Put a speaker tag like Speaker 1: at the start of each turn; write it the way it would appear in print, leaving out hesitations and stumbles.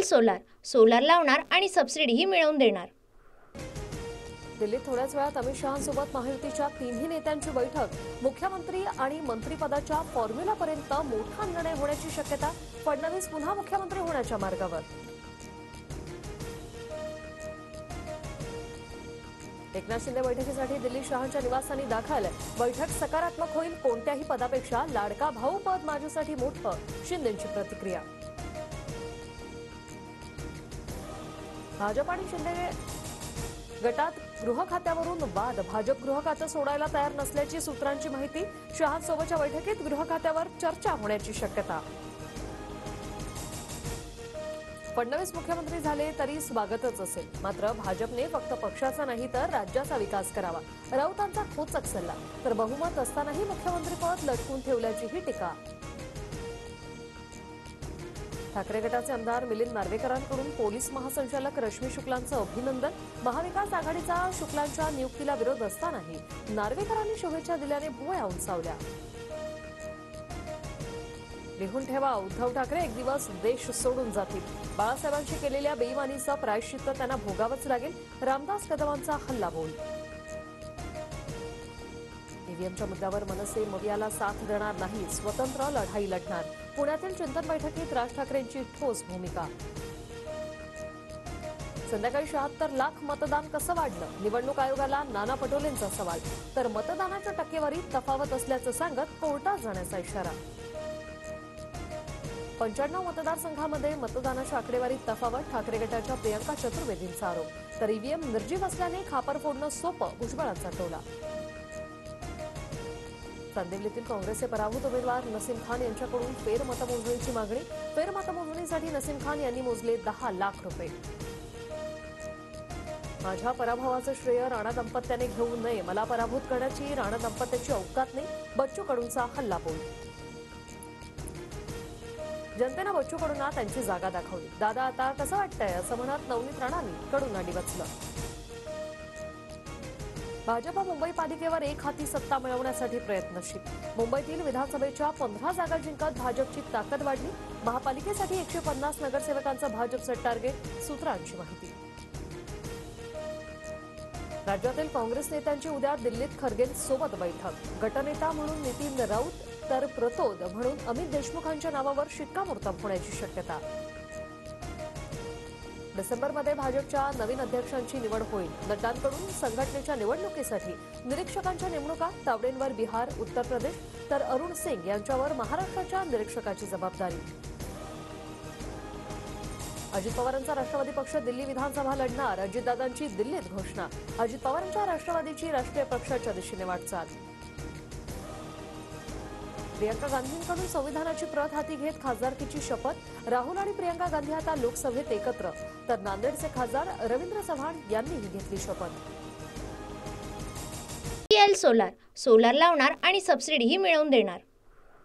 Speaker 1: Solar solar लावणार आणि सबसिडीही मिळवून देणार।
Speaker 2: दिल्लीत थोड्याच वेळात अमित शहांसोबत महायुतीच्या तिन्ही नेत्यांची बैठक। मुख्यमंत्री आणि मंत्रिपदाच्या फॉर्म्युलापर्यंत मोठा निर्णय होण्याची शक्यता। फडणवीस पुन्हा मुख्यमंत्री होण्याच्या मार्गावर। एकनाथ शिंदे बैठकीसाठी दिल्ली शहांच्या निवासस्थानी दाखल। बैठक सकारात्मक होईल, कोणत्याही पदापेक्षा लाडका भाऊ पद माझ्यासाठी मोठं, शिंदेंची प्रतिक्रिया। भाजप आणि शिंदे गटात गृह खात्यावरून वाद। भाजप गृह खातं सोडायला तयार नसल्याची सूत्रांची माहिती। शहांसोबतच्या बैठकीत गृह खात्यावर चर्चा होण्याची शक्यता। फडणवीस मुख्यमंत्री झाले तरी स्वागतच असेल, मात्र भाजपने फक्त पक्षाचा नाही तर राज्याचा विकास करावा। राऊतांचा खोचक सल्ला, तर बहुमत असतानाही मुख्यमंत्रीपद लटकून ठेवल्याचीही टीका। ठाकरे गटाचे आमदार मिलिंद नार्वेकरांकडून पोलीस महासंचालक रश्मी शुक्लांचं अभिनंदन। महाविकास आघाडीचा शुक्लांच्या नियुक्तीला विरोध असतानाही नार्वेकरांनी शुभेच्छा दिल्याने भुवया उंचावल्या। लिहून ठेवा, उद्धव ठाकरे एक दिवस देश सोडून जातील। बाळासाहेबांशी केलेल्या बेईमानीचं प्रायश्चित्त त्यांना भोगावंच लागेल। रामदास कदमांचा हल्लाबोल। ईव्हीएमच्या मुद्द्यावर मनसे मवियाला साथ देणार नाही, स्वतंत्र लढाई लढणार। पुण्यातील चिंतन बैठकीत राज ठाकरेंची ठोस भूमिका। संध्याकाळी 76 लाख मतदान कसं वाढलं? निवडणूक आयोगाला नाना पटोलेंचा सवाल, तर मतदानाच्या टक्केवारीत तफावत असल्याचं सांगत कोर्टात जाण्याचा इशारा। 95 मतदारसंघामध्ये मतदानाच्या आकडेवारीत तफावत, ठाकरे गटाच्या प्रियंका चतुर्वेदींचा आरोप, तर ईव्हीएम निर्जीव असल्याने खापर फोडणं सोपं, भुजबळांचा टोला। चांदिवलीतील काँग्रेसचे पराभूत उमेदवार नसीम खान यांच्याकडून फेरमतमोजणीची मागणी। फेरमतमोजणीसाठी नसीम खान यांनी मोजले 10 लाख रुपये। माझ्या पराभवाचं श्रेय राणा दाम्पत्याने घेऊ नये, मला पराभूत करण्याची राणा दाम्पत्याची औकात नाही, बच्चू कडूंचा हल्लाबोल। जनतेनं बच्चू कडूंना त्यांची जागा दाखवली। दादा आता कसं वाटतंय असं म्हणत नवनीत राणांनी कडूंना डिवचलं। भाजप मुंबई पालिकेवर एक हाती सत्ता मिळवण्यासाठी प्रयत्नशील। मुंबईतील विधानसभेच्या 15 जागा जिंकत भाजपची ताकद वाढली। महापालिकेसाठी 150 नगरसेवकांचं भाजपचं टार्गेट, सूत्रांची माहिती। राज्यातील काँग्रेस नेत्यांची उद्या दिल्लीत खरगेंसोबत बैठक। गटनेता म्हणून नितीन राऊत तर प्रतोद म्हणून अमित देशमुखांच्या नावावर शिक्कामोर्तब होण्याची शक्यता। डिसेंबरमध्ये भाजपच्या नवीन अध्यक्षांची निवड होईल। नड्डांकडून संघटनेच्या निवडणुकीसाठी निरीक्षकांच्या नेमणुका। तावडेंवर बिहार, उत्तर प्रदेश तर अरुण सिंग यांच्यावर महाराष्ट्राच्या निरीक्षकाची जबाबदारी। अजित पवारांचा राष्ट्रवादी पक्ष दिल्ली विधानसभा लढणार। अजितदादांची दिल्लीत घोषणा। अजित पवारांच्या राष्ट्रवादीची राष्ट्रीय पक्षाच्या दिशेने वाटचाल। प्रियंका गांधींकडून संविधानाची प्रत हाती घेत खासदारकीची शपथ। राहुल आणि प्रियंका गांधी आता लोकसभेत एकत्र, तर नांदेडचे खासदार रवींद्र चव्हाण यांनीही घेतली शपथ।
Speaker 1: सोलार सोलार लावणार आणि सबसिडीही मिळवून देणार।